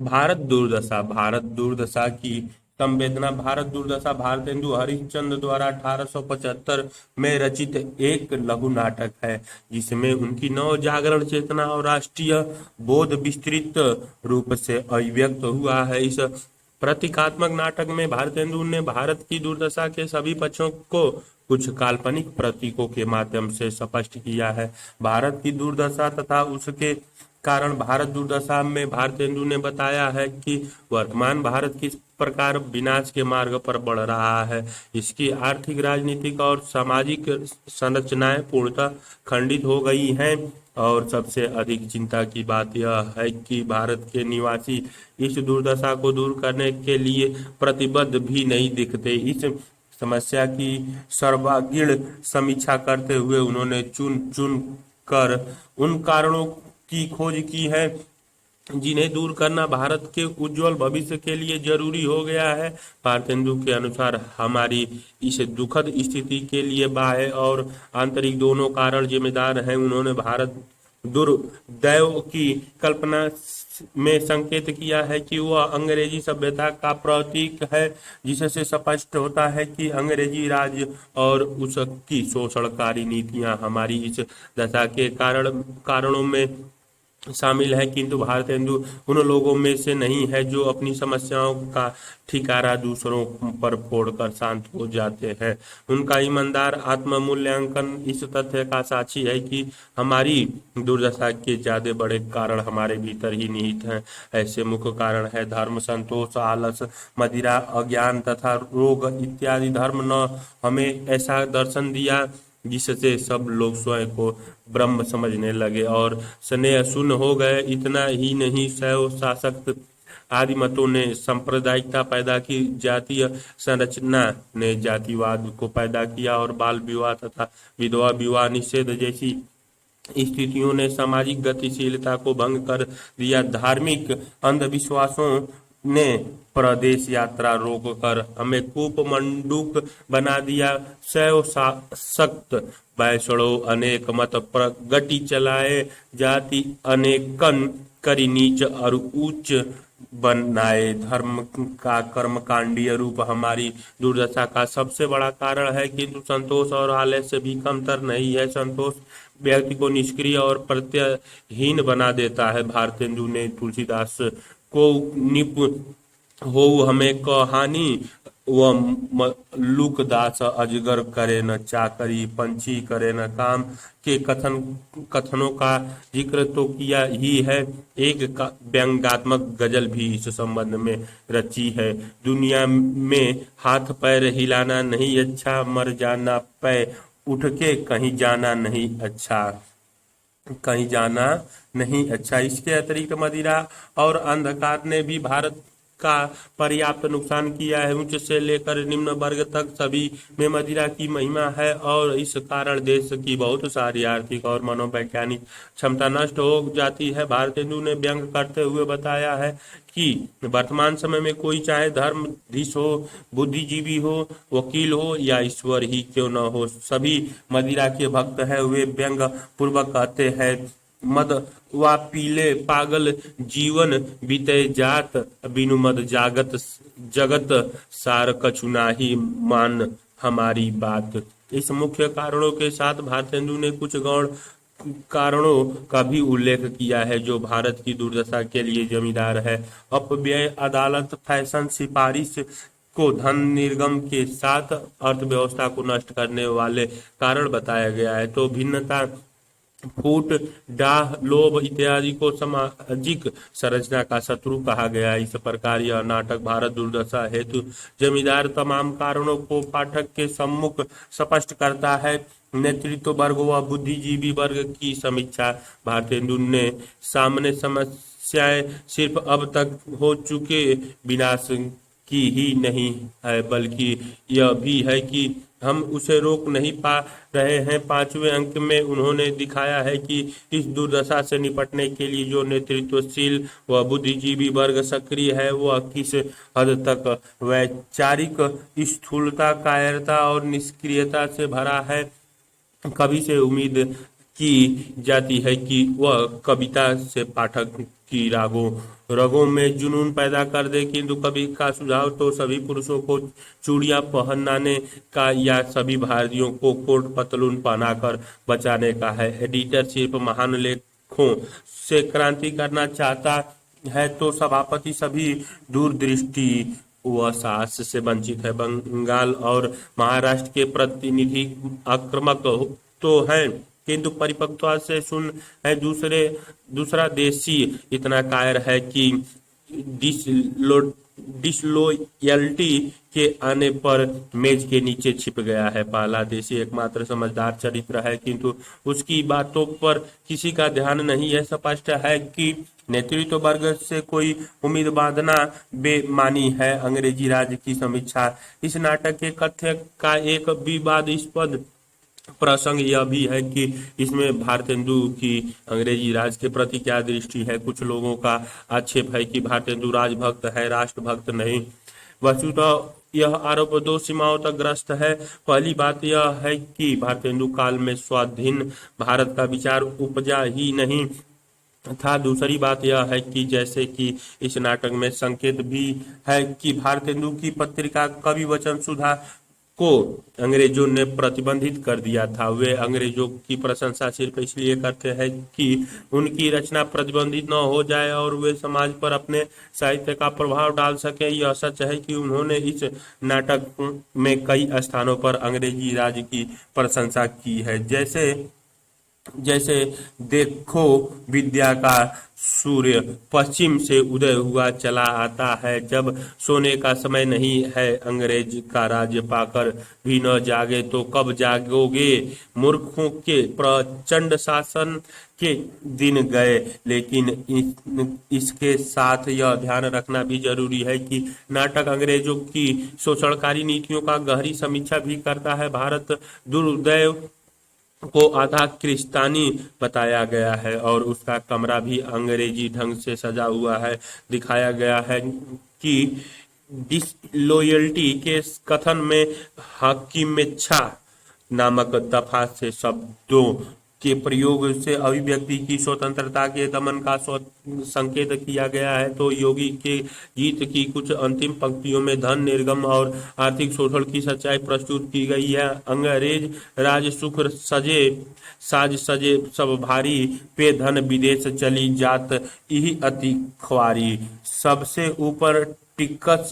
भारत दुर्दशा की संवेदना। भारत दुर्दशा भारतेंदु हरिश्चंद्र द्वारा 1875 में रचित एक लघु नाटक है, जिसमें उनकी नव जागरण चेतना और राष्ट्रीय बोध विस्तृत रूप से अभिव्यक्त हुआ है। इस प्रतीकात्मक नाटक में भारतेंदु ने भारत की दुर्दशा के सभी पक्षों को कुछ काल्पनिक प्रतीकों के माध्यम से स्पष्ट किया है। भारत की दुर्दशा तथा उसके कारण भारत दुर्दशा में भारतेंदु ने बताया है कि वर्तमान भारत किस प्रकार विनाश के मार्ग पर बढ़ रहा है। इसकी आर्थिक, राजनीतिक और सामाजिक संरचनाएं पूर्णतः खंडित हो गई हैं, और सबसे अधिक चिंता की बात यह है कि भारत के निवासी इस दुर्दशा को दूर करने के लिए प्रतिबद्ध भी नहीं दिखते। इस समस्या की सर्वांगीण समीक्षा करते हुए उन्होंने चुन चुन कर उन कारणों की खोज की है जिन्हें दूर करना भारत के उज्जवल भविष्य के लिए जरूरी हो गया है। भारतेंदु के अनुसार हमारी इस दुखद स्थिति के लिए बाह्य और आंतरिक दोनों कारण जिम्मेदार हैं। उन्होंने भारत दुर्दैव की कल्पना में संकेत किया है कि वह अंग्रेजी सभ्यता का प्रतीक है, जिससे स्पष्ट होता है कि अंग्रेजी राज और उसकी शोषणकारी नीतियां हमारी इस दशा के कारणों में शामिल है। किंतु भारतेंदु उन लोगों में से नहीं है जो अपनी समस्याओं का ठिकारा दूसरों पर फोड़कर शांत हो जाते हैं। उनका ईमानदार आत्ममूल्यांकन इस तथ्य का साक्षी है कि हमारी दुर्दशा के ज्यादा बड़े कारण हमारे भीतर ही निहित हैं। ऐसे मुख्य कारण है धर्म, संतोष, आलस, मदिरा, अज्ञान तथा रोग इत्यादि। धर्म ने हमें ऐसा दर्शन दिया जिससे सब लोग स्वयं को ब्रह्म समझने लगे और स्नेह शून्य हो गए। इतना ही नहीं, शैव, शाक्त आदि मतों ने सांप्रदायिकता पैदा की। जातीय संरचना ने जातिवाद को पैदा किया और बाल विवाह तथा विधवा विवाह निषेध जैसी स्थितियों ने सामाजिक गतिशीलता को भंग कर दिया। धार्मिक अंधविश्वासों ने प्रदेश यात्रा रोककर हमें कूपमंडूक बना दिया। शैव शाक्त वैष्णव अनेक मत प्रगति चलाए, जाति अनेकन करी नीच और उच्च बनाए। धर्म का कर्मकांडीय रूप हमारी दुर्दशा का सबसे बड़ा कारण है, किंतु संतोष और आलस्य भी कमतर नहीं है। संतोष व्यक्ति को निष्क्रिय और प्रत्ययहीन बना देता है। भारतेंदु ने तुलसीदास को निप हो हमें कहानी व लूकदास अजगर करे न चाकरी, पंछी करे न काम के कथनों का जिक्र तो किया ही है। एक व्यंग्यात्मक गजल भी इस संबंध में रची है। दुनिया में हाथ पैर हिलाना नहीं अच्छा, मर जाना पैर उठ के कहीं जाना नहीं अच्छा, कहीं जाना नहीं अच्छा। इसके अतिरिक्त मदिरा और अंधकार ने भी भारत का पर्याप्त नुकसान किया है। उच्च से लेकर निम्न वर्ग तक सभी में मदिरा की महिमा है, और इस कारण देश की बहुत सारी आर्थिक और मनोवैज्ञानिक क्षमता नष्ट हो जाती है। भारतेंदु ने व्यंग करते हुए बताया है कि वर्तमान समय में कोई चाहे धर्माधीश हो, बुद्धिजीवी हो, वकील हो या ईश्वर ही क्यों न हो, सभी मदिरा के भक्त है। वे व्यंग पूर्वक कहते हैं, मद वा पीले पागल जीवन बीते जात, बिनु मद जागत जगत सार कछु नाही मान हमारी बात। इस मुख्य कारणों के साथ भारतेंदु ने कुछ गौण कारणों का भी उल्लेख किया है जो भारत की दुर्दशा के लिए जिम्मेदार है। अपव्यय, अदालत, फैशन, सिफारिश को धन निर्गम के साथ अर्थव्यवस्था को नष्ट करने वाले कारण बताया गया है। तो भिन्नता, फूट, डाह, लोभ इत्यादि को सामाजिक संरचना का शत्रु कहा गया है। इस प्रकार यह नाटक भारत दुर्दशा हेतु जमींदार तमाम कारणों को पाठक के सम्मुख स्पष्ट करता है। नेतृत्व वर्ग व बुद्धिजीवी वर्ग की समीक्षा। भारतेंदु ने सामने समस्याएं सिर्फ अब तक हो चुके विनाश की ही नहीं है, बल्कि यह भी है कि हम उसे रोक नहीं पा रहे हैं। 5वें अंक में उन्होंने दिखाया है कि इस दुर्दशा से निपटने के लिए जो नेतृत्वशील व बुद्धिजीवी वर्ग सक्रिय है वह किस हद तक वैचारिक स्थूलता, कायरता और निष्क्रियता से भरा है। कवि से उम्मीद की जाती है कि वह कविता से पाठक की रगों में जुनून पैदा कर दे। किंतु कभी का सुझाव तो सभी पुरुषों को चूड़ियां पहनाने का या सभी भारतीयों को कोट पतलून पहनाकर बचाने का है। एडिटर सिर्फ महान लेखों से क्रांति करना चाहता है तो सभापति सभी दूरदृष्टि व साहस से वंचित है। बंगाल और महाराष्ट्र के प्रतिनिधि आक्रामक तो हैं, किंतु परिपक्वता से सुन है। दूसरा देशी इतना कायर है कि डिसलॉयल्टी के आने पर मेज के नीचे छिप गया है। पहला देशी एकमात्र समझदार चरित्र है, किंतु उसकी बातों पर किसी का ध्यान नहीं है। स्पष्ट है कि नेतृत्व वर्ग से कोई उम्मीद बांधना बेमानी है। अंग्रेजी राज की समीक्षा। इस नाटक के कथ्य का एक विवादास्पद प्रसंग यह भी है कि इसमें भारतेंदु की अंग्रेजी राज के प्रति क्या दृष्टि है। कुछ लोगों का आक्षेप है कि भारतेंदु राजभक्त है, राष्ट्रभक्त नहीं। वस्तुतः यह आरोप दो सीमाओं तक ग्रस्त है। पहली बात यह है कि भारतेंदु काल में स्वाधीन भारत का विचार उपजा ही नहीं था। दूसरी बात यह है कि जैसे कि इस नाटक में संकेत भी है कि भारतेंदु की पत्रिका कवि वचन सुधा को अंग्रेजों ने प्रतिबंधित कर दिया था। वे अंग्रेजों की प्रशंसा सिर्फ इसलिए करते हैं कि उनकी रचना प्रतिबंधित न हो जाए और वे समाज पर अपने साहित्य का प्रभाव डाल सके। यह सच है कि उन्होंने इस नाटक में कई स्थानों पर अंग्रेजी राज की प्रशंसा की है। जैसे जैसे देखो विद्या का सूर्य पश्चिम से उदय हुआ चला आता है, जब सोने का समय नहीं है। अंग्रेज का राज्य पाकर भी न जागे तो कब जागोगे। मूर्खों के प्रचंड शासन के दिन गए। लेकिन इसके साथ यह ध्यान रखना भी जरूरी है कि नाटक अंग्रेजों की शोषणकारी नीतियों का गहरी समीक्षा भी करता है। भारत दुर्दैव को आधा क्रिस्तानी बताया गया है और उसका कमरा भी अंग्रेजी ढंग से सजा हुआ है। दिखाया गया है कि डिसलॉयल्टी के कथन में हकीमेच्छा नामक दफा से शब्दों के प्रयोग से अभिव्यक्ति की स्वतंत्रता के दमन का संकेत किया गया है। तो योगी के गीत की कुछ अंतिम पंक्तियों में धन निर्गम और आर्थिक शोषण की सच्चाई प्रस्तुत की गई है। अंग्रेज राज सुख सजे साज सजे सब भारी, पे धन विदेश चली जात यही अति ख्वारी। सबसे ऊपर टिकस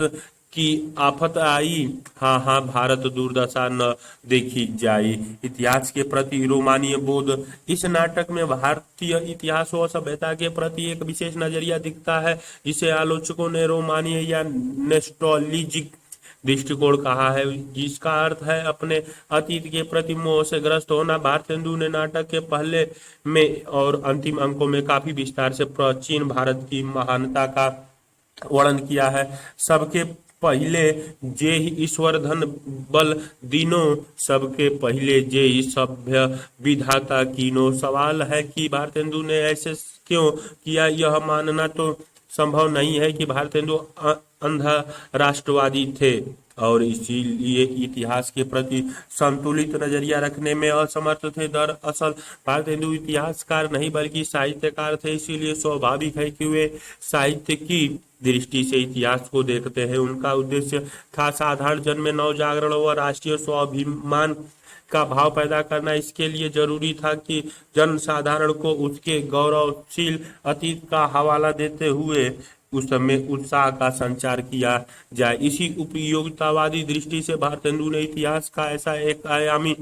की आफत आई, हाँ हाँ भारत दुर्दशा न देखी जाई। इतिहास के प्रति रोमानीय बोध। इस नाटक में भारतीय इतिहास और सभ्यता के प्रति एक विशेष नजरिया दिखता है, जिसे आलोचकों ने रोमानीय या नॉस्टैल्जिक दृष्टिकोण कहा है, जिसका अर्थ है अपने अतीत के प्रति मोह से ग्रस्त होना। भारतेंदु ने नाटक के पहले में और अंतिम अंकों में काफी विस्तार से प्राचीन भारत की महानता का वर्णन किया है। सबके पहले जे ही ईश्वर धन बल दीनो, सबके पहले जे ही सभ्य विधाता कीनो। सवाल है कि भारतेंदु ने ऐसे क्यों किया। यह मानना तो संभव नहीं है कि भारतेंदु अंधा राष्ट्रवादी थे और इसीलिए इतिहास के प्रति संतुलित नजरिया रखने में असमर्थ थे। दरअसल भारतेंदु इतिहासकार नहीं बल्कि साहित्यकार थे। इसीलिए स्वाभाविक है कि वे साहित्य की दृष्टि से इतिहास को देखते हैं। उनका उद्देश्य था साधारण जन में नवजागरण व राष्ट्रीय स्वाभिमान का भाव पैदा करना। इसके लिए जरूरी था कि जन साधारण को उसके गौरवशील अतीत का हवाला देते हुए उसमें उत्साह का संचार किया जाए। इसी उपयोगितावादी दृष्टि से भारतेंदु ने इतिहास का ऐसा एक आयामी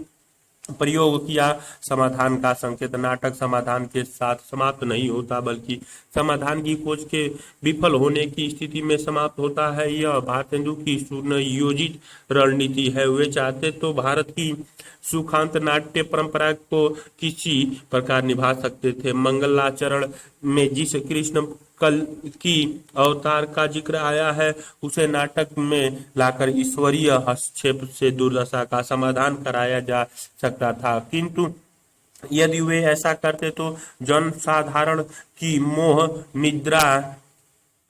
प्रयोग किया। समाधान का संकेत। नाटक समाधान के साथ समाप्त नहीं होता बल्कि समाधान की खोज के विफल होने की स्थिति में समाप्त होता है। यह भारतेंदु की सुनियोजित रणनीति है। वे चाहते तो भारत की सुखांत नाट्य परंपरा को किसी प्रकार निभा सकते थे। मंगलाचरण में जिस कृष्ण कल की अवतार का जिक्र आया है, उसे नाटक में लाकर ईश्वरीय हस्तक्षेप से दुर्दशा का समाधान कराया जा सकता था। किंतु यदि वे ऐसा करते तो जनसाधारण की मोह निद्रा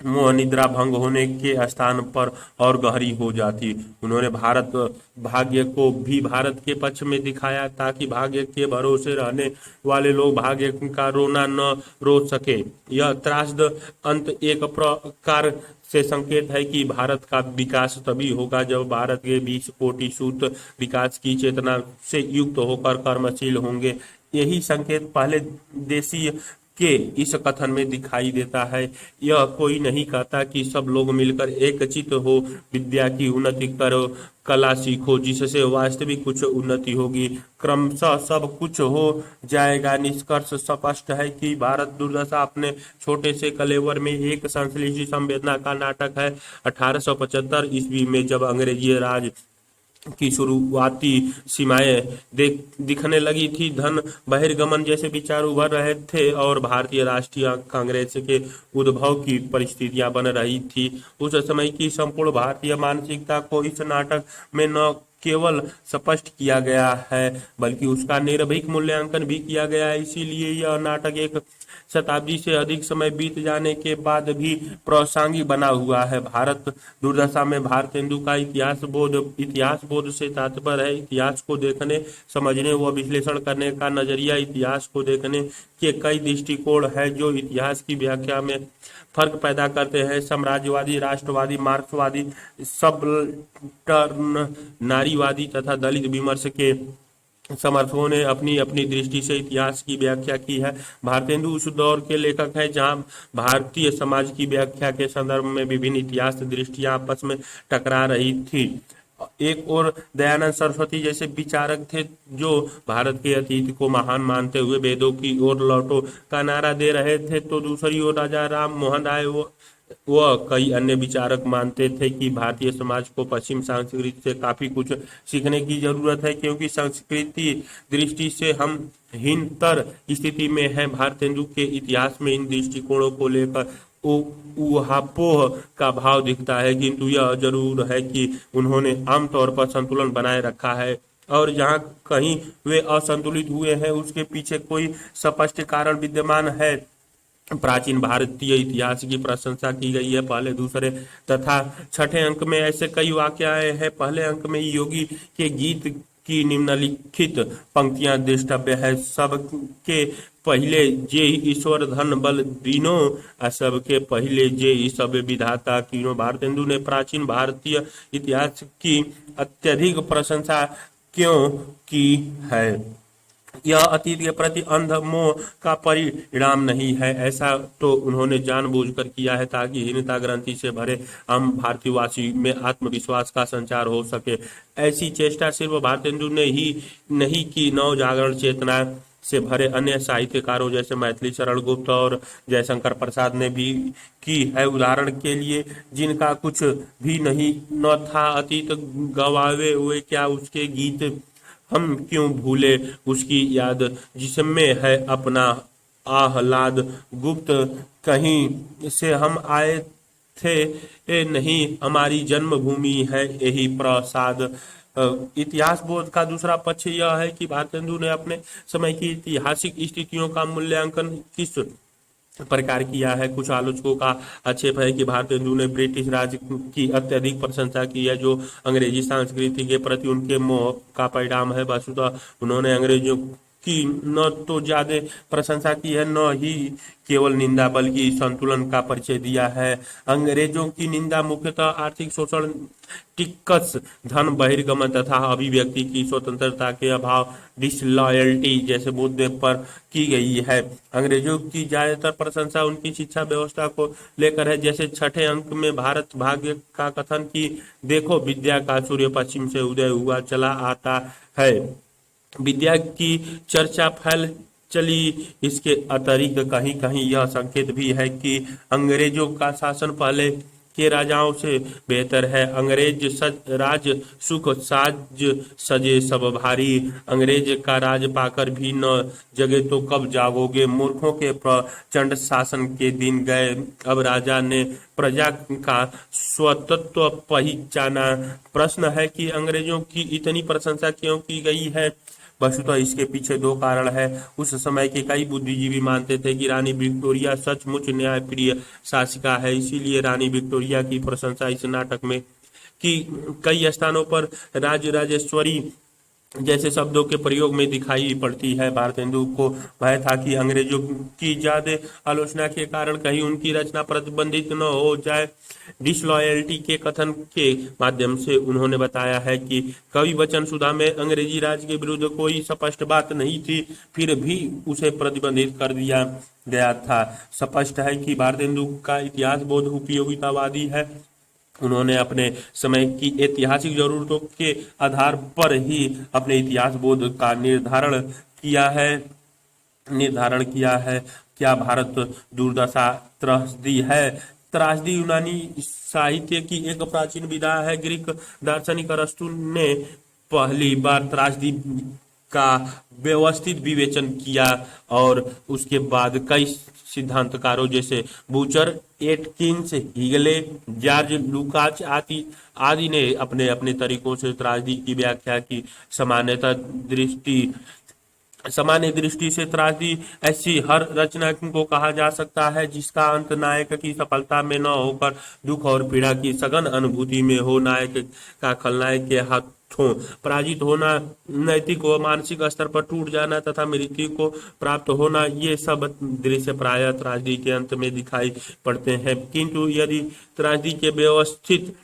मोहनिद्रा भंग होने के स्थान पर और गहरी हो जाती। उन्होंने भारत भाग्य को भी भारत के पक्ष में दिखाया, ताकि भाग्य के भरोसे रहने वाले लोग भाग्य का रोना न रो सके। यह त्रासद अंत एक प्रकार से संकेत है कि भारत का विकास तभी होगा जब भारत के 20 कोटि सूत विकास की चेतना से युक्त होकर कर्मशील होंगे। यही संकेत पहले देशीय के इस कथन में दिखाई देता है। यह कोई नहीं कहता कि सब लोग मिलकर एकचित्त हो, विद्या की उन्नति करो, कला सीखो, जिससे वास्तविक कुछ उन्नति होगी, क्रमशः सब कुछ हो जाएगा। निष्कर्ष स्पष्ट है कि भारत दुर्दशा अपने छोटे से कलेवर में एक संश्लेषी संवेदना का नाटक है। 1875 ईस्वी में जब अंग्रेजी राज की शुरुआती सीमाएं दिखने लगी थी, धन बहिर्गमन जैसे विचार उभर रहे थे और भारतीय राष्ट्रीय कांग्रेस के उद्भव की परिस्थितियां बन रही थी, उस समय की संपूर्ण भारतीय मानसिकता को इस नाटक में न केवल स्पष्ट किया गया है बल्कि उसका निर्भीक मूल्यांकन भी किया गया है। इसीलिए यह नाटक एक शताब्दी से अधिक समय बीत जाने के बाद भी प्रासंगिक बना हुआ है। भारत दुर्दशा में भारतेंदु का इतिहास बोध से तात्पर्य है इतिहास को देखने, समझने व विश्लेषण करने का नजरिया। इतिहास को देखने के कई दृष्टिकोण है जो इतिहास की व्याख्या में फर्क पैदा करते हैं। साम्राज्यवादी, राष्ट्रवादी, मार्क्सवादी, सब्टर्न, नारीवादी तथा दलित विमर्श के समर्थकों ने अपनी अपनी दृष्टि से इतिहास की व्याख्या की है। भारतेंदु उस दौर के लेखक हैं जहां भारतीय समाज की व्याख्या के संदर्भ में विभिन्न इतिहास दृष्टियां आपस में टकरा रही थी। एक और दयानंद सरस्वती जैसे विचारक थे जो भारत के अतीत को महान मानते हुए वेदों की ओर लौटो का नारा दे रहे थे, तो दूसरी ओर राजा राम मोहन राय वह कई अन्य विचारक मानते थे कि भारतीय समाज को पश्चिम संस्कृति से काफी कुछ सीखने की जरूरत है, क्योंकि संस्कृति दृष्टि से हम हीनतर स्थिति में हैं। भारतेंदु के इतिहास में इन दृष्टिकोणों को लेकर ऊहापोह का भाव दिखता है, किंतु यह जरूर है कि उन्होंने आमतौर पर संतुलन बनाए रखा है और जहाँ कहीं वे असंतुलित हुए हैं उसके पीछे कोई स्पष्ट कारण विद्यमान है। प्राचीन भारतीय इतिहास की प्रशंसा की गई है। पहले, दूसरे तथा छठे अंक में ऐसे कई वाक्याएं हैं। पहले अंक में योगी के गीत की निम्नलिखित पंक्तियां दृष्टव्य है। सबके पहले जे ईश्वर धन बल दीनो, सबके पहले जे सब विधाता कीनो। भारतेंदु ने प्राचीन भारतीय इतिहास की अत्यधिक प्रशंसा क्यों की है? यह अतीत के प्रति अंध मोह का परिणाम नहीं है। ऐसा तो उन्होंने जानबूझकर किया है ताकि हीनता ग्रंथि से भरे आम भारतीयवासी में आत्मविश्वास का संचार हो सके। ऐसी चेष्टा सिर्फ भारतेंदु ने ही नहीं की, नव जागरण चेतना से भरे अन्य साहित्यकारों जैसे मैथिली शरण गुप्त और जयशंकर प्रसाद ने भी की है। उदाहरण के लिए, जिनका कुछ भी नहीं न था अतीत गवावे हुए, क्या उसके गीत हम क्यों भूले उसकी याद जिसमें है अपना आह्लाद। गुप्त कहीं से हम आए थे नहीं, हमारी जन्मभूमि है यही प्रसाद। इतिहास बोध का दूसरा पक्ष यह है कि भारतेंदु ने अपने समय की ऐतिहासिक स्थितियों का मूल्यांकन किस प्रकार किया है। कुछ आलोचकों का आक्षेप है कि भारतेंदु ने ब्रिटिश राज की अत्यधिक प्रशंसा की है, जो अंग्रेजी संस्कृति के प्रति उनके मोह का परिणाम है। वस्तुतः उन्होंने अंग्रेजों की न तो ज्यादा प्रशंसा की है, न ही केवल निंदा बल्कि संतुलन का परिचय दिया है। अंग्रेजों की निंदा मुख्यतः आर्थिक शोषण, टिक्स, धन बहिर्गमन तथा अभिव्यक्ति की स्वतंत्रता के अभाव, डिसलॉयल्टी जैसे मुद्दे पर की गई है। अंग्रेजों की ज्यादातर प्रशंसा उनकी शिक्षा व्यवस्था को लेकर है। जैसे छठे अंक में भारत भाग्य का कथन की देखो, विद्या का सूर्य पश्चिम से उदय हुआ चला आता है। विद्या की चर्चा फैल चली। इसके अतिरिक्त कहीं कहीं यह संकेत भी है कि अंग्रेजों का शासन पहले के राजाओं से बेहतर है। अंग्रेज राज सुख साज सजे सब भारी, अंग्रेज का राज पाकर भी न जगे तो कब जागोगे। मूर्खों के प्रचंड शासन के दिन गए, अब राजा ने प्रजा का स्वतत्व पहचाना। प्रश्न है कि अंग्रेजों की इतनी प्रशंसा क्यों की गई है? वस्तुतः इसके पीछे दो कारण है। उस समय के कई बुद्धिजीवी मानते थे कि रानी विक्टोरिया सचमुच न्यायप्रिय शासिका है, इसीलिए रानी विक्टोरिया की प्रशंसा इस नाटक में की कई स्थानों पर राज राजेश्वरी जैसे शब्दों के प्रयोग में दिखाई पड़ती है। भारतेंदु को भय था कि अंग्रेजों की ज्यादा आलोचना के कारण कहीं उनकी रचना प्रतिबंधित न हो जाए। डिसलॉयल्टी के कथन के माध्यम से उन्होंने बताया है कि कवि वचन सुधा में अंग्रेजी राज के विरुद्ध कोई स्पष्ट बात नहीं थी, फिर भी उसे प्रतिबंधित कर दिया गया था। स्पष्ट है कि भारतेंदु का इतिहास बोध उपयोगितावादी है। उन्होंने अपने समय की ऐतिहासिक जरूरतों के आधार पर ही अपने इतिहास बोध का निर्धारण किया है। क्या भारत दुर्दशा त्रासदी है? त्रासदी यूनानी साहित्य की एक प्राचीन विधा है। ग्रीक दार्शनिक अरस्तु ने पहली बार त्रासदी का व्यवस्थित विवेचन किया और उसके बाद कई सिद्धांतकारों जैसे बूचर, एटकिंस, हिगले, जॉर्ज लुकाच आदि ने अपने अपने तरीकों से त्रासदी की व्याख्या की। सामान्य दृष्टि से त्रासदी ऐसी हर रचना को कहा जा सकता है जिसका अंत नायक की सफलता में न होकर दुख और पीड़ा की सघन अनुभूति में हो। नायक का खलनायक के हाथों पराजित होना, नैतिक व मानसिक स्तर पर टूट जाना तथा मृत्यु को प्राप्त होना, ये सब दृश्य प्रायः त्रासदी के अंत में दिखाई पड़ते हैं। किंतु यदि त्रासदी के व्यवस्थित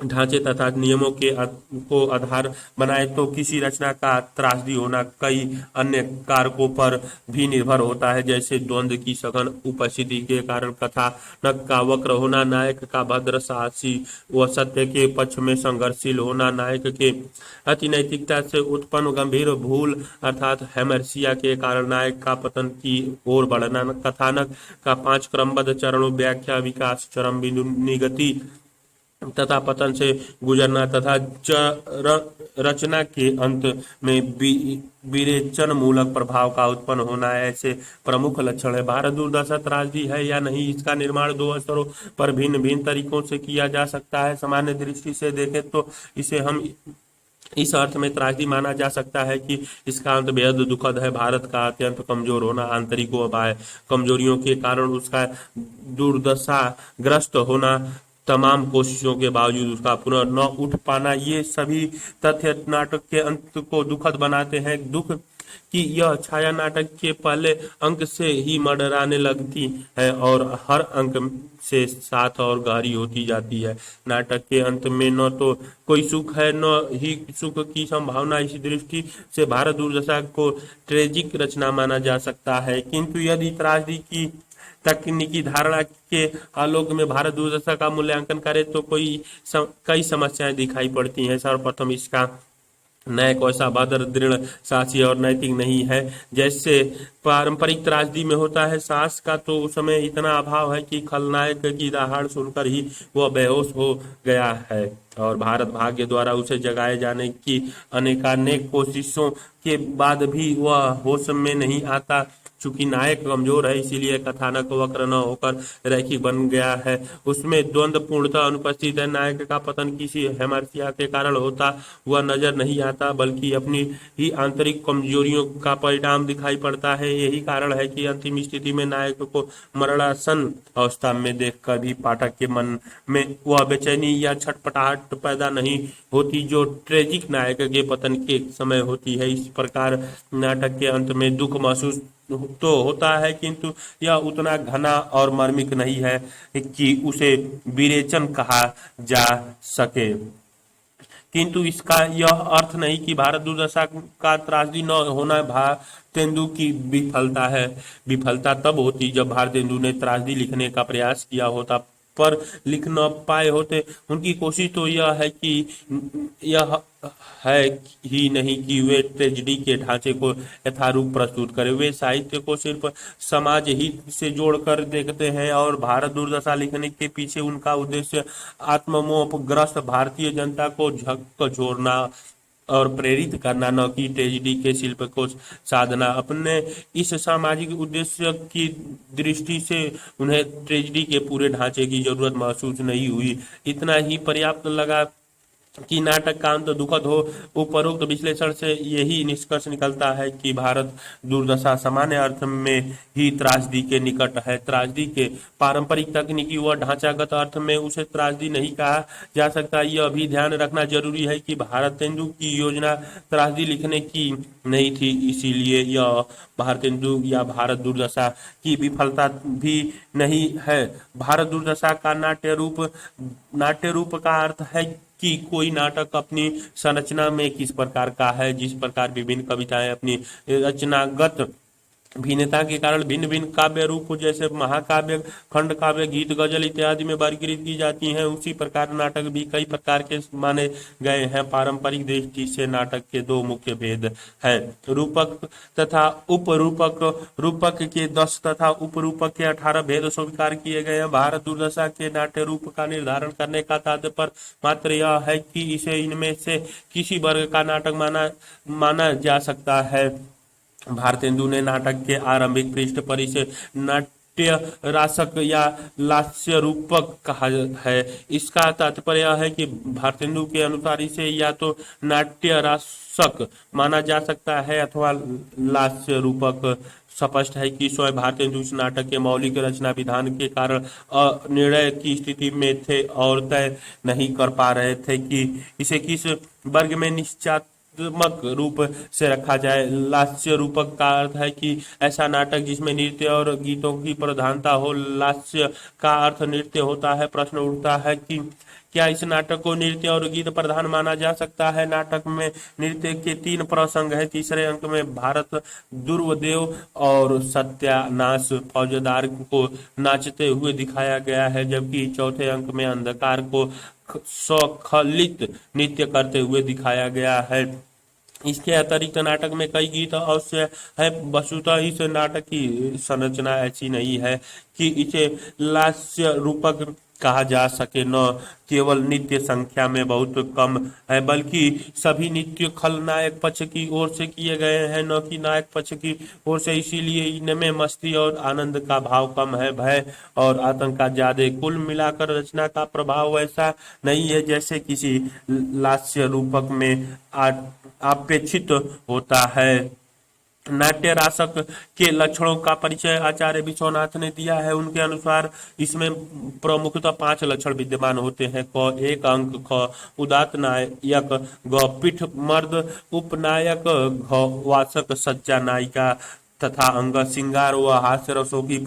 ढांचे तथा नियमों को आधार बनाए तो किसी रचना का त्रासदी होना कई अन्य कारकों पर भी निर्भर होता है, जैसे द्वंद्व की सघन उपस्थिति के कारण कथानक का वक्र होना, नायक का भद्र साहसी व सत्य के पक्ष में संघर्षशील होना, नायक के अति नैतिकता से उत्पन्न गंभीर भूल अर्थात हेमरसिया के कारण नायक का पतन की ओर बढ़ना, कथानक का 5 क्रमबद्ध चरणों व्याख्या, विकास, चरम बिंदु, निगति तथा पतन से गुजरना तथा रचना के अंत में विरेचन मूलक प्रभाव का उत्पन्न होना ऐसे प्रमुख लक्षण है। भारत दुर्दशा त्रासदी है या नहीं, इसका निर्माण 2 स्तरों पर भिन्न भिन्न तरीकों से किया जा सकता है। सामान्य दृष्टि से देखें तो इसे हम इस अर्थ में त्रासदी माना जा सकता है कि इसका अंत बेहद दुखद है। भारत का अत्यंत कमजोर होना, आंतरिक व बाह्य कमजोरियों के कारण उसका दुर्दशाग्रस्त होना, तमाम कोशिशों के बावजूद उसका पुनः न उठ पाना, ये सभी तथ्य नाटक के अंत को दुखद बनाते हैं। दुख कि यह छाया नाटक के पहले अंक से ही मडराने लगती है और हर अंक से साथ और गहरी होती जाती है। नाटक के अंत में न तो कोई सुख है न ही सुख की संभावना। इस दृष्टि से भारत दुर्दशा को ट्रेजिक रचना माना जा सकता है। किंतु यदि त्रासदी की तकनीकी धारणा के आलोक में भारत दुर्दशा का मूल्यांकन करें तो कई समस्याएं दिखाई पड़ती हैं। सर्वप्रथम इसका न्याय कोसा भद्र, दृढ़, साहसी और नैतिक नहीं है जैसे पारंपरिक त्रासदी में होता है। साहस का तो उस समय इतना अभाव है कि खलनायक की दहाड़ सुनकर ही वह बेहोश हो गया है और भारत भाग्य द्वारा उसे जगाए जाने की अनेकानेक कोशिशों के बाद भी वह होश में नहीं आता। चूंकि नायक कमजोर है इसीलिए कथानक वक्र न होकर रैखिक बन गया है। उसमें द्वंद्व पूर्णतः अनुपस्थित है। नायक का पतन किसी हेमरसिया के कारण होता हुआ नजर नहीं आता बल्कि अपनी ही आंतरिक कमजोरियों का परिणाम दिखाई पड़ता है। यही कारण है कि अंतिम स्थिति में नायक को मरणासन अवस्था में देखकर भी पाठक के मन में वह बेचैनी या छटपटाहट पैदा नहीं होती जो ट्रेजिक नायक के पतन के समय होती है। इस प्रकार नाटक के अंत में दुख महसूस तो होता है किंतु यह उतना घना और मर्मिक नहीं है कि उसे विरेचन कहा जा सके। किंतु इसका यह अर्थ नहीं कि भारत दुर्दशा का त्रासदी न होना भारतेंदु की विफलता है। विफलता तब होती जब भारतेंदु ने त्रासदी लिखने का प्रयास किया होता पर लिख न पाए होते। उनकी कोशिश तो यह है ही नहीं कि वे ट्रेजेडी के ढांचे को यथारूप प्रस्तुत करें। वे साहित्य को सिर्फ समाज हित से जोड़कर देखते हैं और भारत दुर्दशा लिखने के पीछे उनका उद्देश्य आत्ममोहग्रस्त भारतीय जनता को झकझोरना और प्रेरित करना, न कि ट्रेजेडी के शिल्प को साधना। अपने इस सामाजिक उद्देश्य की दृष्टि से उन्हें ट्रेजेडी के पूरे ढांचे की जरूरत महसूस नहीं हुई। इतना ही पर्याप्त लगा कि नाटक का अंत दुखद हो। उपरोक्त विश्लेषण से यही निष्कर्ष निकलता है कि भारत दुर्दशा सामान्य अर्थ में ही त्रासदी के निकट है। त्रासदी के पारंपरिक तकनीकी व ढांचागत अर्थ में उसे त्रासदी नहीं कहा जा सकता। यह भी ध्यान रखना जरूरी है कि भारतेंदु की योजना त्रासदी लिखने की नहीं थी, इसीलिए यह भारतेंदु या भारत दुर्दशा की विफलता भी नहीं है। भारत दुर्दशा का नाट्य रूप का अर्थ है कि कोई नाटक अपनी संरचना में किस प्रकार का है। जिस प्रकार विभिन्न कविताएं अपनी रचनागत भिन्नता के कारण भिन्न भिन्न काव्य रूप जैसे महाकाव्य, खंड काव्य, गीत, गजल इत्यादि में वर्गीकृत की जाती हैं, उसी प्रकार नाटक भी कई प्रकार के माने गए हैं। पारंपरिक दृष्टि से नाटक के दो मुख्य भेद हैं, रूपक तथा उपरूपक। रूपक के 10 तथा उपरूपक के 18 भेद स्वीकार किए गए हैं। भारत दुर्दशा के नाट्य रूप का निर्धारण करने का तात्पर्य मात्र यह है कि इसे इनमें से किसी वर्ग का नाटक माना जा सकता है। भारतेंदु ने नाटक के आरंभिक पृष्ठ पर इसे नाट्य रासक या लास्य रूपक कहा है। इसका तात्पर्य यह है कि भारतेंदु के अनुसार इसे या तो नाट्य रासक माना जा सकता है अथवा लास्य रूपक। स्पष्ट है कि स्वयं भारतेंदु इस नाटक के मौलिक रचना विधान के कारण अनिर्णय की स्थिति में थे और तय नहीं कर पा रहे थे कि इसे किस वर्ग में निश्चयात्मक रूप से रखा जाए। लास्य रूपक का अर्थ है कि ऐसा नाटक जिसमें नृत्य और गीतों की प्रधानता हो। लास्य का अर्थ नृत्य होता है। प्रश्न उठता है कि क्या इस नाटक को नृत्य और गीत प्रधान माना जा सकता है। नाटक में नृत्य के 3 प्रसंग हैं। तीसरे अंक में भारत दुर्वदेव और सत्यानाश फौजदार को नाचते हुए दिखाया गया है, जबकि चौथे अंक में अंधकार को स्वखलित नृत्य करते हुए दिखाया गया है। इसके अतिरिक्त नाटक में कई गीत अवश्य है। वस्तुतः इस नाटक की संरचना ऐसी नहीं है कि इसे लास्य रूपक कहा जा सके। न केवल नित्य संख्या में बहुत कम है, बल्कि सभी नित्य खलनायक पक्ष की ओर से किए गए हैं, न कि नायक पक्ष की ओर से। इसीलिए इनमें मस्ती और आनंद का भाव कम है, भय और आतंक का ज्यादा। कुल मिलाकर रचना का प्रभाव वैसा नहीं है जैसे किसी लास्य रूपक में अपेक्षित होता है। नाट्य रासक के लक्षणों का परिचय आचार्य विश्वनाथ ने दिया है। उनके अनुसार इसमें प्रमुखतः 5 लक्षण विद्यमान होते हैं। क 1 अंक, ख उदात्त नायक, ग पीठ मर्द उपनायक, घ वासक सज्जा नायिका तथा अंग श्रृंगार व हास्य रसों की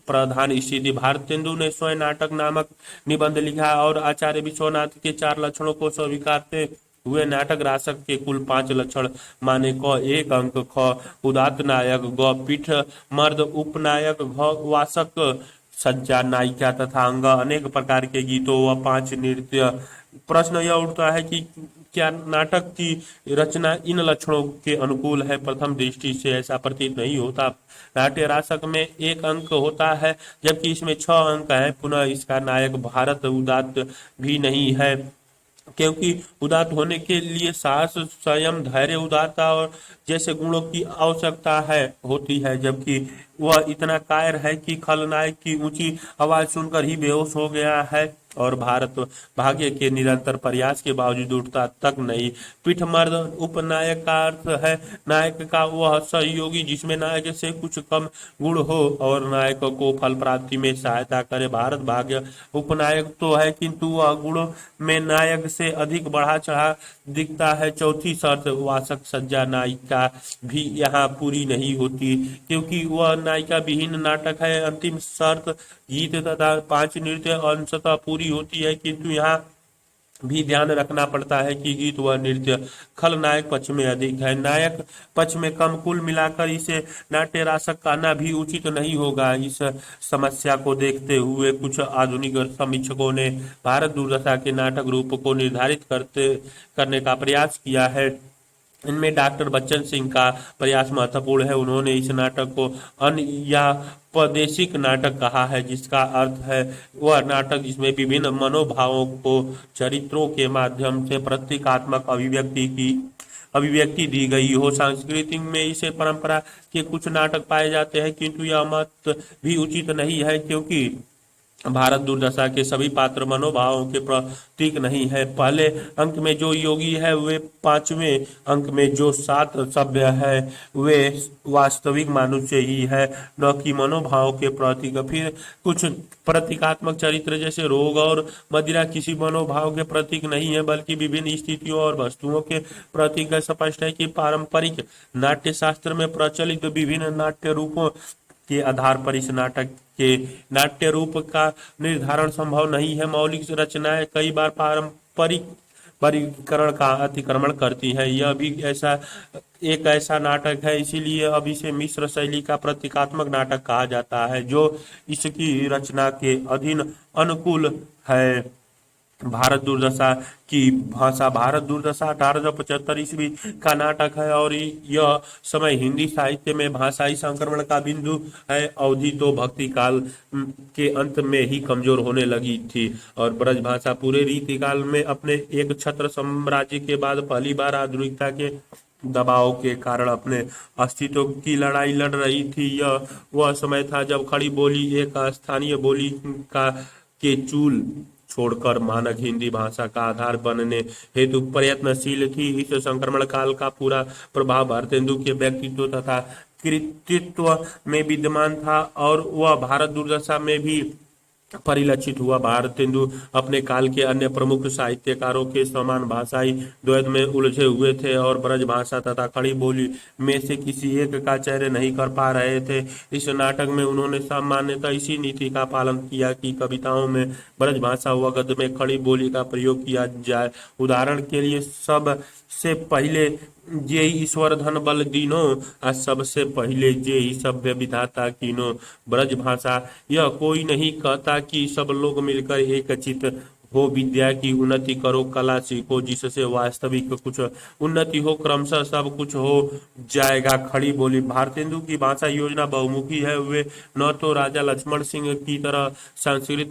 प्रधान स्थिति। भारतेंदु ने स्वयं नाटक नामक निबंध लिखा और आचार्य विश्वनाथ के 4 लक्षणों को स्वीकारते हुए नाटक रासक के कुल 5 लक्षण माने। क 1 अंक, ख उदात्त नायक, ग पीठ मर्द उपनायक, घ वासक सज्जा नायिका तथा अंग अनेक प्रकार के गीतों व 5 नृत्य। प्रश्न यह उठता है कि क्या नाटक की रचना इन लक्षणों के अनुकूल है। प्रथम दृष्टि से ऐसा प्रतीत नहीं होता। नाट्य रासक में 1 अंक होता है, जबकि इसमें 6 अंक है। पुनः इसका नायक भारत उदात्त भी नहीं है, क्योंकि उदात्त होने के लिए साहस, संयम, धैर्य, उदारता और जैसे गुणों की आवश्यकता होती है, जबकि वह इतना कायर है कि खलनायक की ऊंची आवाज सुनकर ही बेहोश हो गया है और भारत भाग्य के निरंतर प्रयास के बावजूद उठता तक नहीं। पीठमर्द उपनायक का अर्थ है नायक का वह सहयोगी जिसमें नायक से कुछ कम गुण हो और नायक को फल प्राप्ति में सहायता करे। भारत भाग्य उपनायक तो है, किंतु वह गुणों में नायक से अधिक बढ़ा चढ़ा दिखता है। चौथी शर्त वासक सज्जा नायिका भी यहाँ पूरी नहीं होती, क्योंकि वह नायिका विहीन नाटक है। अंतिम शर्त गीत तथा 5 नृत्य अंशतः पूरी होती है, किंतु यहाँ भी ध्यान रखना पड़ता है कि गीत व नृत्य खलनायक पक्ष में अधिक है, नायक पक्ष में कम। कुल मिलाकर इसे नाट्य रासक कहना भी उचित नहीं होगा। इस समस्या को देखते हुए कुछ आधुनिक समीक्षकों ने भारत दुर्दशा के नाटक रूप को निर्धारित करने का प्रयास किया है। इनमें डॉक्टर बच्चन सिंह का प्रयास महत्वपूर्ण है। उन्होंने इस नाटक को अनयापदेशिक नाटक कहा है, जिसका अर्थ है वह नाटक जिसमें विभिन्न मनोभावों को चरित्रों के माध्यम से प्रतीकात्मक अभिव्यक्ति दी गई हो। सांस्कृतिक में इसे परंपरा के कुछ नाटक पाए जाते हैं, किंतु यह मत भी उचित नहीं है, क्योंकि भारत दुर्दशा के सभी पात्र मनोभावों के प्रतीक नहीं है। पहले अंक में जो योगी है वे, पांचवें अंक में जो सात सभ्य है वे वास्तविक मनुष्य ही है, न कि मनोभाव के प्रतीक। फिर कुछ प्रतीकात्मक चरित्र जैसे रोग और मदिरा किसी मनोभाव के प्रतीक नहीं है, बल्कि विभिन्न स्थितियों और वस्तुओं के प्रतीक है। स्पष्ट है कि पारंपरिक नाट्य शास्त्र में प्रचलित विभिन्न नाट्य रूपों के आधार पर इस नाटक के नाट्य रूप का निर्धारण संभव नहीं है। मौलिक रचनाएं कई बार पारंपरिक परिकरण का अतिक्रमण करती है। यह भी ऐसा नाटक है, इसीलिए अब इसे मिश्र शैली का प्रतीकात्मक नाटक कहा जाता है, जो इसकी रचना के अधीन अनुकूल है। भारत दुर्दशा की भाषा। भारत दुर्दशा 1875 ईस्वी का नाटक है और यह समय हिंदी साहित्य में भाषाई संक्रमण का बिंदु है। अवधि तो भक्ति काल के अंत में ही कमजोर होने लगी थी और ब्रज भाषा पूरे रीतिकाल में अपने एक छत्र साम्राज्य के बाद पहली बार आधुनिकता के दबाव के कारण अपने अस्तित्व की लड़ाई लड़ रही थी। यह वह समय था जब खड़ी बोली एक स्थानीय बोली का के चूल छोड़कर मानक हिंदी भाषा का आधार बनने हेतु प्रयत्नशील थी। इस संक्रमण काल का पूरा प्रभाव भारतेंदु के व्यक्तित्व तथा कृतित्व में विद्यमान था और वह भारत दुर्दशा में भी परिलक्षित हुआ। भारतेंदु अपने काल के अन्य प्रमुख साहित्यकारों के समान भाषाई द्वैत में उलझे हुए थे और ब्रज भाषा तथा खड़ी बोली में से किसी एक का चयन नहीं कर पा रहे थे। इस नाटक में उन्होंने सामान्यतः इसी नीति का पालन किया कि कविताओं में ब्रज भाषा व गद्य में खड़ी बोली का प्रयोग किया जाए। उदाहरण के लिए सबसे पहले जे ईश्वर धन बल दीनो आ सबसे पहले जे ही सभ्य विधाता कीनो। ब्रज भाषा। यह कोई नहीं कहता कि सब लोग मिलकर एक चित हो, विद्या की उन्नति करो, कला सीखो, जिससे वास्तविक कुछ उन्नति हो, क्रमशः सब कुछ हो जाएगा। खड़ी बोली। भारतेंदु की भाषा योजना बहुमुखी है। वे न तो राजा लक्ष्मण सिंह की तरह संस्कृत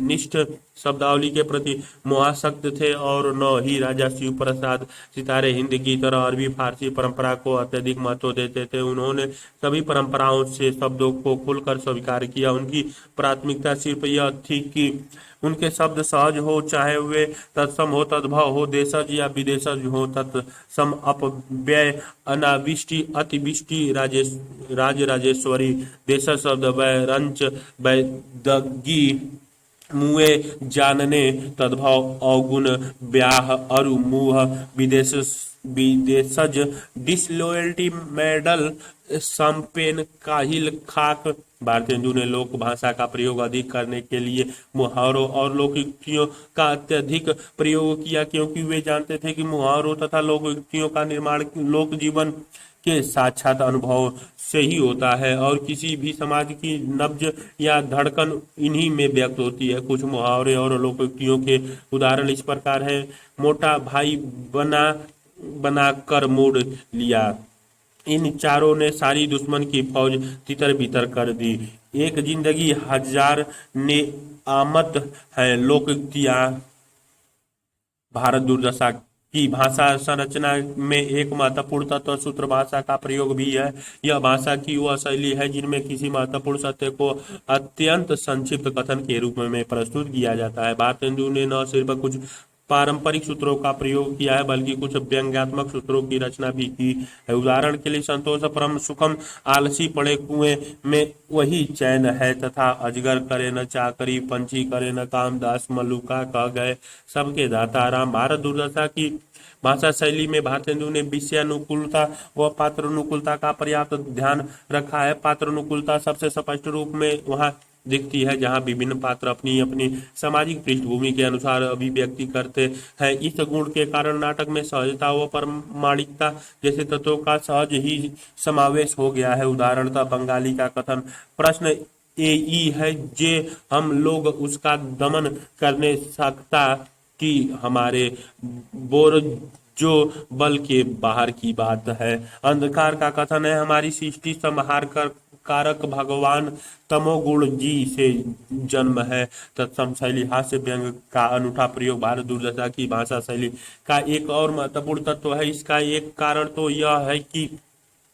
निष्ठ शब्दावली के प्रति मोहासक्त थे और न ही राजा शिव प्रसाद सितारे हिंद की तरह अरबी फारसी परंपरा को अत्यधिक महत्व देते थे। उन्होंने सभी परंपराओं से शब्दों को खुलकर स्वीकार किया। उनकी प्राथमिकता सिर्फ यह थी कि उनके शब्द सहज हो, चाहे वे तत्सम हो, तद्भव हो, देशज या विदेशज हो, तत्सम अपव्यय, अनाविष्टि, अतिविष्टि, राज राजेश्वरी, देशज शब्द वै रंच वैदगी, मुए जानने, तद्भव अवगुण, ब्याह अरु मुह, विदेशज, डिसलॉयल्टी, मेडल, संपेन, काहिल, खाक। भारतेंदु ने लोक भाषा का प्रयोग अधिक करने के लिए मुहावरों और लोकोक्तियों का अत्यधिक प्रयोग किया, क्योंकि वे जानते थे कि मुहावरों तथा लोकोक्तियों का निर्माण लोक जीवन के साक्षात अनुभव से ही होता है और किसी भी समाज की नब्ज या धड़कन इन्हीं में व्यक्त होती है। कुछ मुहावरे और लोकोक्तियों के उदाहरण इस प्रकार है। मोटा भाई बना कर मोड़ लिया। इन चारों ने सारी दुश्मन की फौज तितर बितर कर दी। एक जिंदगी हजार ने आमद है। लोकोक्तियां। भारत दुर्दशा की भाषा संरचना में एक महत्वपूर्ण तत्व सूत्र भाषा का प्रयोग भी है। यह भाषा की वह शैली है जिनमें किसी महत्वपूर्ण सत्य को अत्यंत संक्षिप्त कथन के रूप में प्रस्तुत किया जाता है। भारतेंदु ने न सिर्फ कुछ पारंपरिक सूत्रों का प्रयोग किया है बल्कि कुछ व्यंग्यात्मक सूत्रों की रचना भी की है। उदाहरण के लिए संतोष परम सुखम, आलसी पड़े कुएं में वही चैन है, तथा अजगर करे न चाकरी, पंछी करे न काम, दास मल्लुका कह गए सबके दाता राम। भारत दुर्दशा की भाषा शैली में भारतेंदु ने विषयानुकूलता व पात्रानुकूलता का पर्याप्त ध्यान रखा है। पात्रानुकूलता सबसे स्पष्ट रूप में वहाँ दिखती है जहाँ विभिन्न पात्र अपनी अपनी सामाजिक पृष्ठभूमि के अनुसार अभिव्यक्ति करते हैं। इस गुण के कारण नाटक में सहजता व प्रामाणिकता जैसे तत्वों का सहज ही समावेश हो गया है। उदाहरणतः बंगाली का कथन प्रश्न ए है जे हम लोग उसका दमन करने सकता कि हमारे बोर जो बल के बाहर की बात है। अंधकार का कथन है हमारी सृष्टि संहार कर कारक भगवान तमोगुण जी से जन्म है। तत्सम शैली हास्य व्यंग का अनूठा प्रयोग भारत दुर्दशा की भाषा शैली का एक और महत्वपूर्ण तत्व है। इसका एक कारण तो यह है कि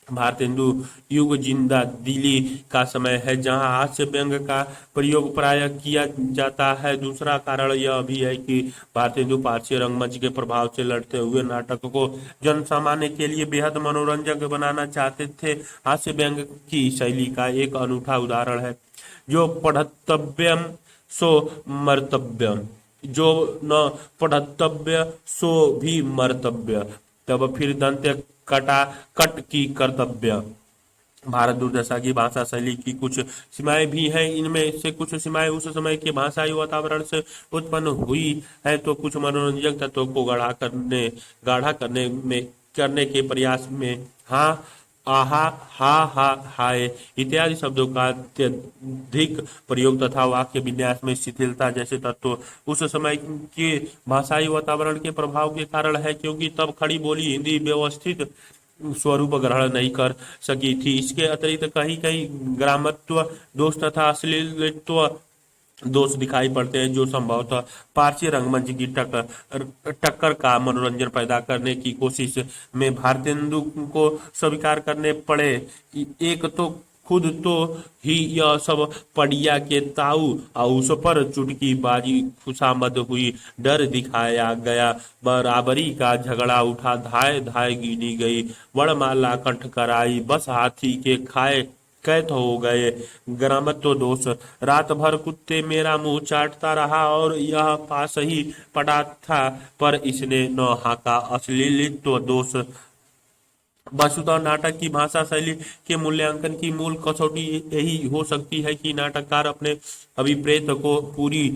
भारतेंदु युग जिंदा दिली का समय है, जहां हास्य व्यंग का प्रयोग प्राय किया जाता है। दूसरा कारण यह भी है कि भारतेंदु पारसी रंगमंच के प्रभाव से लड़ते हुए नाटक को जन सामान्य के लिए बेहद मनोरंजक बनाना चाहते थे। हास्य व्यंग की शैली का एक अनूठा उदाहरण है जो पढ़तव्यम सो मर्तव्यम, जो न पढ़तव्य सो भी मर्तव्य, तब फिर दंत्य कटा कट की कर्तव्य। भारत दुर्दशा की भाषा शैली की कुछ सीमाएं भी हैं। इनमें से कुछ सीमाएं उस समय के भाषाई वातावरण से उत्पन्न हुई है, तो कुछ मनोरंजक तत्वों को गाढ़ा करने के प्रयास में हाँ, आहा, हा हा हाय इत्यादि शब्दों का अत्यधिक प्रयोग तथा वाक्य विन्यास में शिथिलता जैसे तत्व उस समय के भाषाई वातावरण के प्रभाव के कारण है, क्योंकि तब खड़ी बोली हिंदी व्यवस्थित स्वरूप ग्रहण नहीं कर सकी थी। इसके अतिरिक्त कहीं कहीं ग्रामत्व दोष तथा अश्लीलत्व दोष दिखाई पड़ते हैं, जो संभवतः पारसी रंगमंच की टक्कर का मनोरंजन पैदा करने की कोशिश में भारतेंदु को स्वीकार करने पड़े। एक तो खुद तो ही यह सब पड़िया के ताऊ और उस पर चुटकी बाजी खुशामद हुई, डर दिखाया गया, बराबरी का झगड़ा उठा, धाय धाय गिनी गई, वड़माला कंठ कराई, बस हाथी के खाए कैद हो गए। ग्रामत्व दोष, रात भर कुत्ते मेरा मुंह चाटता रहा और यह पास ही पड़ा था, पर इसने न हाका। अश्लीलित्व दोष, वस्तुतः नाटक की भाषा शैली के मूल्यांकन की मूल कसौटी यही हो सकती है कि नाटककार अपने अभिप्रेत को पूरी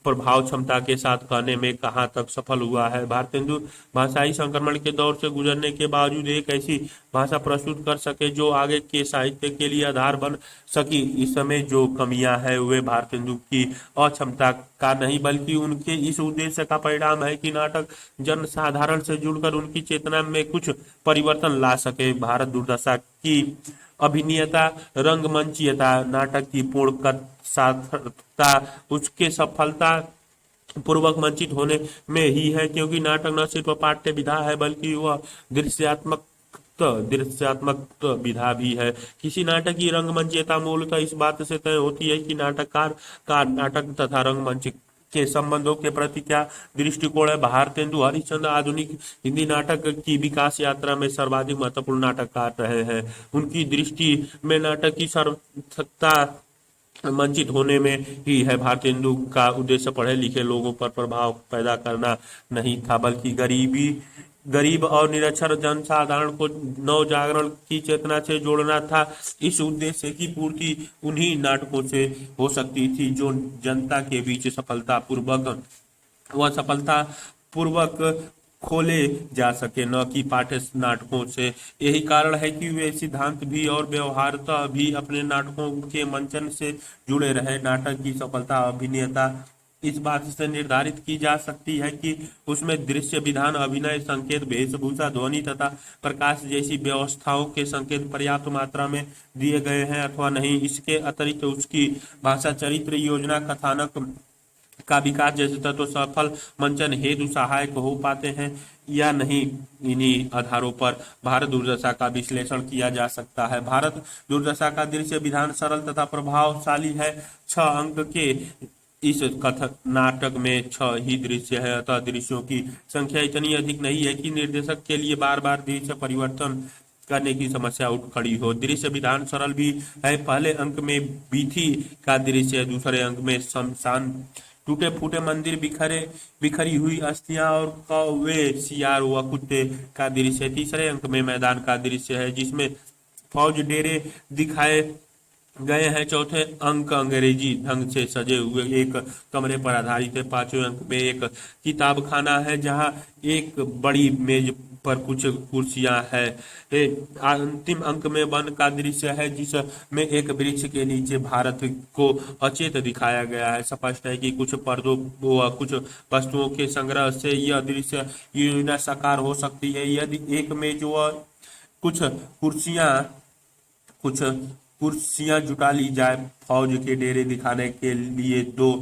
प्रभाव क्षमता के साथ कहने में कहाँ तक सफल हुआ है। भारतेंदु भाषाई संक्रमण के दौर से गुजरने के बावजूद एक ऐसी भाषा प्रस्तुत कर सके जो आगे के साहित्य के लिए आधार बन सकी। इस समय जो कमियां हैं वे भारतेंदु की अक्षमता का नहीं बल्कि उनके इस उद्देश्य का परिणाम है कि नाटक जन साधारण से जुड़कर उनकी चेतना में कुछ परिवर्तन ला सके। भारत दुर्दशा की अभिनीयता, रंगमंचीयता, नाटक की पूर्ण सार्थकता उसके सफलता पूर्वक मंचित होने में ही है, क्योंकि नाटक न सिर्फ पाठ्य विधा है बल्कि वह दृश्यात्मक दृश्यात्मक विधा भी है। किसी नाटक की रंगमंचीयता मूलतः इस बात से तय होती है कि नाटककार का नाटक तथा रंगमंच के संबंधों के प्रति क्या दृष्टिकोण है। भारतेंदु हरिश्चंद्र आधुनिक हिंदी नाटक की विकास यात्रा में सर्वाधिक महत्वपूर्ण नाटककार रहे हैं। उनकी दृष्टि में नाटक की सार्थकता वंचित होने में ही है। भारतेंदु का उद्देश्य पढ़े लिखे लोगों पर प्रभाव पैदा करना नहीं था, बल्कि गरीब और निरक्षर जनसाधारण को नव जागरण की चेतना से जोड़ना था। इस उद्देश्य की पूर्ति उन्हीं नाटकों से हो सकती थी जो जनता के बीच सफलता पूर्वक खोले जा सके, न कि पाठ्य नाटकों से। यही कारण है कि वे सिद्धांत भी और व्यवहारता भी अपने नाटकों के मंचन से जुड़े रहे। नाटक की सफलता अभिनेता इस बात से निर्धारित की जा सकती है कि उसमें दृश्य विधान, अभिनय, संकेत, वेशभूषा, ध्वनि तथा प्रकाश जैसी व्यवस्थाओं के संकेत पर्याप्त मात्रा में दिए गए हैं अथवा नहीं। इसके अतिरिक्त उसकी भाषा, चरित्र, योजना, कथानक का विकास जैसे तत्व सफल मंचन हेतु सहायक हो पाते हैं या नहीं। इन्हीं आधारों पर भारत दुर्दशा का विश्लेषण किया जा सकता है। भारत दुर्दशा का दृश्य विधान सरल तथा प्रभावशाली है। 6 अंक के इस कथक नाटक में 6 ही दृश्य है, अतः दृश्यों की संख्या इतनी अधिक नहीं है कि निर्देशक के लिए बार बार दृश्य परिवर्तन करने की समस्या उठ खड़ी हो। दृश्य विधान सरल भी है। पहले अंक में बीथी का दृश्य, दूसरे अंक में शमशान, टूटे फूटे मंदिर, बिखरी हुई अस्थियां और कौवे, सियार व कुत्ते का दृश्य, तीसरे अंक में मैदान का दृश्य है जिसमें फौज डेरे दिखाए गए हैं। चौथे अंक अंग्रेजी ढंग से सजे हुए एक कमरे पर आधारित है। पांचवें अंक में एक किताब खाना है जहां एक बड़ी मेज पर कुछ कुर्सियां है। अंतिम अंक में वन का दृश्य है जिसमें एक वृक्ष के नीचे भारत को अचेत दिखाया गया है। स्पष्ट है कि कुछ पर्दों व कुछ वस्तुओं के संग्रह से यह दृश्य योजना साकार हो सकती है। यदि एक मेज व कुछ कुर्सियां कुछ कुर्सियां जुटा ली जाए, फौज के डेरे दिखाने के लिए 2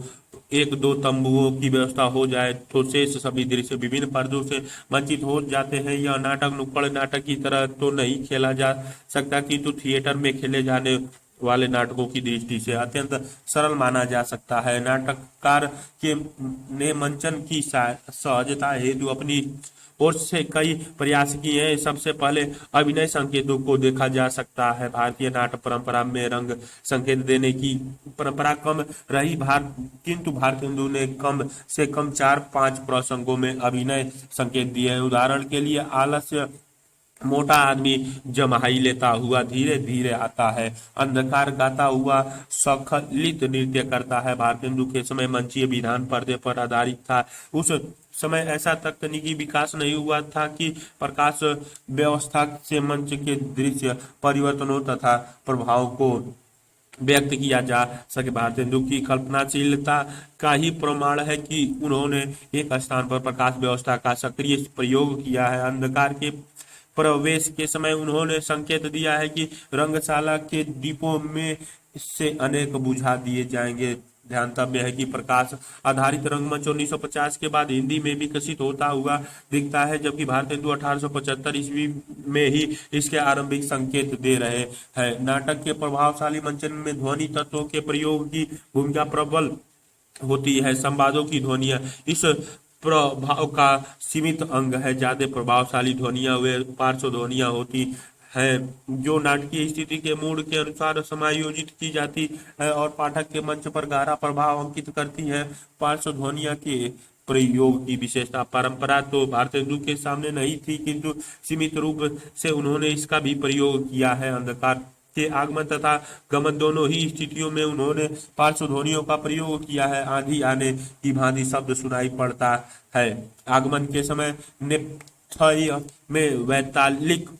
एक दो तंबुओं की व्यवस्था हो जाए तो शेष सभी दृश्य विभिन्न पर्दों से वंचित हो जाते हैं। यह नाटक नुक्कड़ नाटक की तरह तो नहीं खेला जा सकता, किंतु थिएटर में खेले जाने वाले नाटकों की दृष्टि से अत्यंत सरल माना जा सकता है। नाटककार के ने मंचन की सहजता हेतु अपनी ओर से कई प्रयास किए हैं। सबसे पहले अभिनय संकेतों को देखा जा सकता है। भारतीय नाट्य परंपरा में रंग संकेत देने की परंपरा कम रही, किंतु भारतेंदु ने कम से कम 4-5 प्रसंगों में अभिनय संकेत दिए हैं। उदाहरण के लिए आलस्य मोटा आदमी जम्हाई लेता हुआ धीरे धीरे आता है, अंधकार गाता हुआ स्खलित नृत्य करता है। भारतेंदु के समय मंचीय विधान पर्दे पर आधारित था। उस समय ऐसा तकनीकी विकास नहीं हुआ था कि प्रकाश व्यवस्था से मंच के दृश्य परिवर्तनों तथा प्रभाव को व्यक्त किया जा सके। भारतेंदु की कल्पनाशीलता का ही प्रमाण है कि उन्होंने एक स्थान पर प्रकाश व्यवस्था का सक्रिय प्रयोग किया है। अंधकार के प्रवेश के समय उन्होंने संकेत दिया है कि रंगशाला के दीपों में से अनेक बुझा दिए जाएंगे। ध्यातव्य है कि प्रकाश आधारित रंगमंच 1950 के बाद हिंदी में विकसित होता हुआ दिखता है, जबकि भारतेंदु 1875 ईस्वी में ही इसके आरंभिक संकेत दे रहे हैं। नाटक के प्रभावशाली मंचन में ध्वनि तत्वों के प्रयोग की भूमिका प्रबल होती है। संवादों की ध्वनियां इस प्रभाव का सीमित अंग है। ज्यादा प्रभावशाली ध्वनियां वे पार्श्व ध्वनियां होती हैं जो नाटकीय स्थिति के मूड के अनुसार समायोजित की जाती है और पाठक के मंच पर गहरा प्रभाव अंकित करती है। पार्श्व ध्वनियां के प्रयोग की विशेषता परंपरा तो भारतेंदु के सामने नहीं थी, किंतु सीमित रूप से उन्होंने इसका भी प्रयोग किया है। अंधकार के आगमन तथा गमन दोनों ही स्थितियों में उन्होंने पार्श्व ध्वनियों का प्रयोग किया है। आंधी आने की भांति शब्द सुनाई पड़ता है। आगमन के समय नेपथ्य में वैतालिक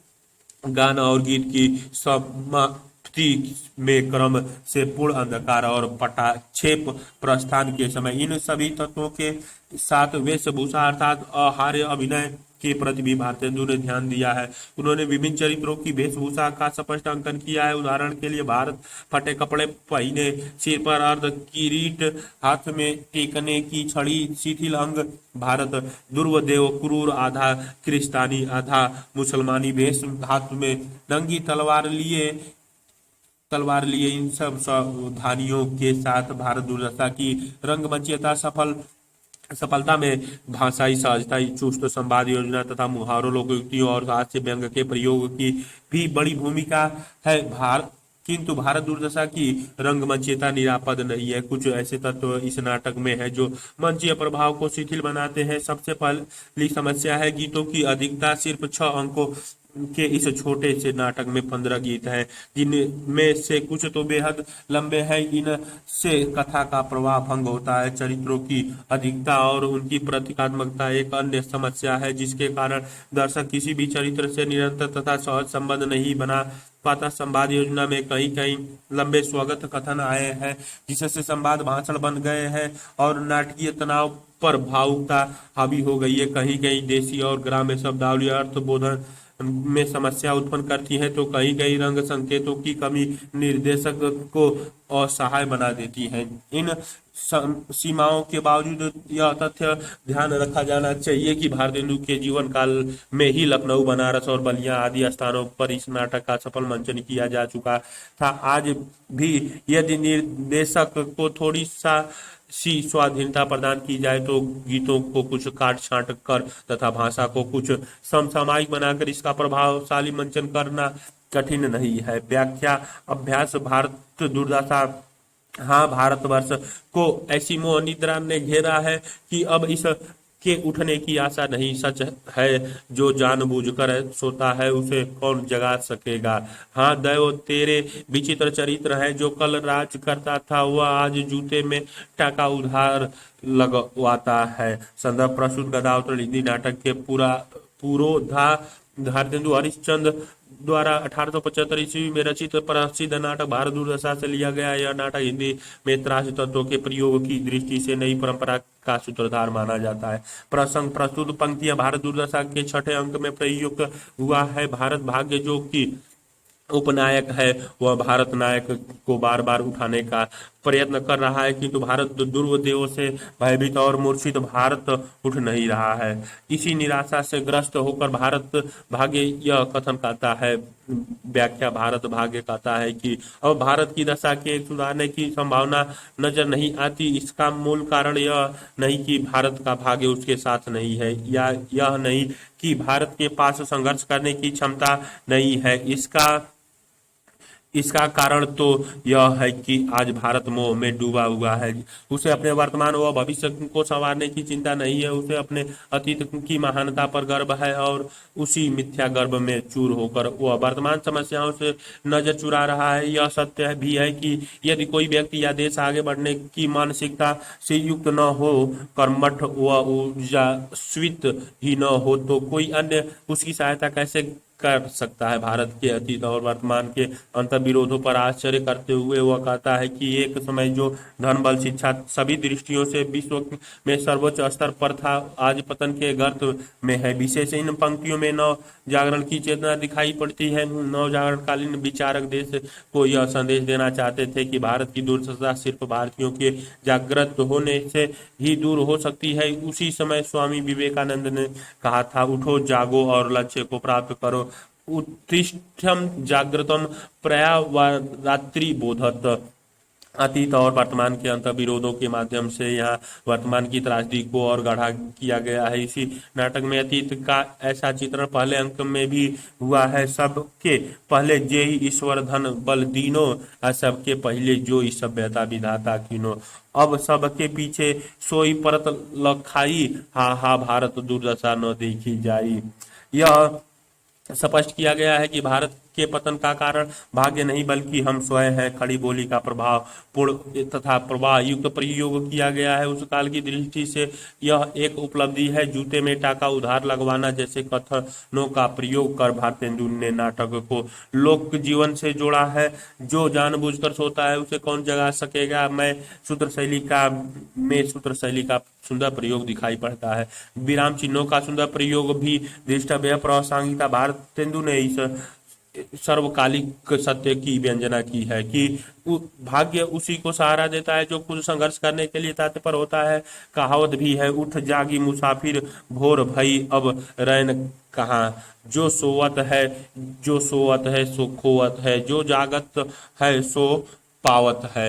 गान और गीत की समाप्ति में क्रम से पूर्ण अंधकार और पटाक्षेप प्रस्थान के समय इन सभी तत्वों के साथ वेशभूषा अर्थात आहार्य अभिनय के प्रति भी भारतेंदु ने ध्यान दिया है। उन्होंने विभिन्न चरित्रों की वेशभूषा का स्पष्ट अंकन किया है। उदाहरण के लिए भारत फटे कपड़े पहने, सिर पर अर्ध किरीट, हाथ में टेकने की छड़ी, शिथिल अंग। भारत दुर्वदेव क्रूर, आधा क्रिस्तानी आधा मुसलमानी वेश, हाथ में नंगी तलवार लिए इन सब सावधानियों के साथ भारत दुर्दशा की रंगमंचीयता सफलता में भाषाई सहजता, चुस्त संवाद योजना तथा मुहावरों, लोकोक्तियों और हास्य व्यंग के प्रयोग की भी बड़ी भूमिका है। किंतु भारत दुर्दशा की रंगमंचीयता निरापद नहीं है। कुछ ऐसे तत्व इस नाटक में है जो मंचीय प्रभाव को शिथिल बनाते हैं। सबसे पहली समस्या है गीतों की अधिकता। सिर्फ 6 अंकों के इस छोटे से नाटक में 15 गीत हैं, जिनमें से कुछ तो बेहद लंबे हैं। इनसे कथा का प्रवाह भंग होता है। चरित्रों की अधिकता और उनकी प्रतीकात्मकता एक अन्य समस्या है, जिसके कारण दर्शक किसी भी चरित्र से निरंतर तथा सहज संबंध नहीं बना पाता। संवाद योजना में कहीं कहीं लंबे स्वगत कथन आए हैं, जिससे संवाद भाषण बन गए हैं और नाटकीय तनाव पर भावुकता हावी हो गई है। कहीं कहीं देशी और ग्राम्य शब्दावली अर्थ बोधन में समस्या उत्पन्न करती है, तो कहीं कहीं रंग संकेतों की कमी निर्देशक को असहाय बना देती है। इन सीमाओं के बावजूद यह तथ्य ध्यान रखा जाना चाहिए कि भारतेंदु के जीवन काल में ही लखनऊ, बनारस और बलिया आदि स्थानों पर इस नाटक का सफल मंचन किया जा चुका था। आज भी यदि निर्देशक को थोड़ी सी स्वाधीनता प्रदान की जाए तो गीतों को कुछ काट छांट कर तथा भाषा को कुछ समसामयिक बनाकर इसका प्रभावशाली मंचन करना कठिन नहीं है। व्याख्या अभ्यास भारत दुर्दशा। हाँ, भारतवर्ष को ऐसी मोह निद्रा ने घेरा है कि अब इस के उठने की आशा नहीं। सच है, जो जानबूझकर सोता है उसे कौन जगा सकेगा। हाँ, दैव तेरे विचित्र चरित्र है। जो कल राज करता था वह आज जूते में टाका उधार लगवाता है। संदर्भ प्रस्तुत गदावतरण हिंदी नाटक के पुरोधा भारतेंदु हरिश्चंद्र द्वारा 1875 ईस्वी में रचित प्रसिद्ध नाटक भारत दुर्दशा से लिया गया। यह नाटक हिंदी में त्रास तत्वों के प्रयोग की दृष्टि से नई परंपरा का सूत्रधार माना जाता है। प्रसंग प्रस्तुत पंक्तियां भारत दुर्दशा के 6ठे अंक में प्रयुक्त हुआ है। भारत भाग्य जो कि उपनायक है वह भारत नायक को बार बार उठाने का प्रयत्न कर रहा है, किंतु भारत दुर्व देवों से भयभीत और मूर्छित भारत उठ नहीं रहा है। इसी निराशा से ग्रस्त होकर भारत भाग्य यह कथन करता है, व्याख्या भारत भाग्य कहता है कि अब भारत की दशा के सुधारने की संभावना नजर नहीं आती। इसका मूल कारण यह नहीं कि भारत का भाग्य उसके साथ नहीं है, या यह नहीं कि भारत के पास संघर्ष करने की क्षमता नहीं है। इसका कारण तो यह है कि आज भारत मोह में डूबा हुआ है। उसे अपने वर्तमान व भविष्य को संवारने की चिंता नहीं है, उसे अपने अतीत की महानता पर गर्व है और उसी मिथ्या गर्व में चूर होकर वह वर्तमान समस्याओं से नजर चुरा रहा है। यह सत्य भी है कि यदि कोई व्यक्ति या देश आगे बढ़ने की मानसिकता से युक्त न हो, कर्मठ व ऊर्जान्वित ही न हो, तो कोई अन्य उसकी सहायता कैसे कर सकता है। भारत के अतीत और वर्तमान के अंतर विरोधों पर आश्चर्य करते हुए वह कहता है कि एक समय जो धन बल शिक्षा सभी दृष्टियों से विश्व में सर्वोच्च स्तर पर था, आज पतन के गर्त में है। विशेष इन पंक्तियों में नव जागरण की चेतना दिखाई पड़ती है। नव जागरणकालीन विचारक देश को यह संदेश देना चाहते थे कि भारत की दुर्दशा सिर्फ भारतीयों के जागृत होने से ही दूर हो सकती है। उसी समय स्वामी विवेकानंद ने कहा था, उठो जागो और लक्ष्य को प्राप्त करो। उत्तिष्ठम जागृतम प्रयारात्रि बोधत। अतीत और वर्तमान के अंतर विरोधों के माध्यम से यहाँ वर्तमान की त्रासदी को और गाढ़ा किया गया है। इसी नाटक में अतीत का ऐसा चित्रण पहले अंक में भी हुआ है। सबके पहले जेहि ईश्वर धन बल दीनो, और सबके पहले जो ई सभ्यता विधाता कीनो। अब सबके पीछे सोई परत लखाई, हा हा भारत दुर्दशा न देखी जाई। यह स्पष्ट किया गया है कि भारत के पतन का कारण भाग्य नहीं बल्कि हम स्वयं हैं। खड़ी बोली का प्रभाव पूर्ण तथा प्रवाह युक्त प्रयोग किया गया है। उस काल की दृष्टि से यह एक उपलब्धि है। जूते में टाका उधार लगवाना जैसे कथनों का प्रयोग कर भारतेंदु ने नाटक को लोक जीवन से जोड़ा है। जो जानबूझकर सोता है उसे कौन जगा सकेगा। सूत्र शैली का सुंदर प्रयोग दिखाई पड़ता है। विराम चिन्हों का सुंदर प्रयोग भी दृष्टव्य प्रासंगिकता। भारतेंदु ने इस सर्वकालिक सत्य की व्यंजना की है कि भाग्य उसी को सहारा देता है जो खुद संघर्ष करने के लिए तत्पर होता है। कहावत भी है, उठ जागी मुसाफिर भोर भई अब रैन कहाँ। जो सोवत है सो खोवत है, जो जागत है सो पावत है।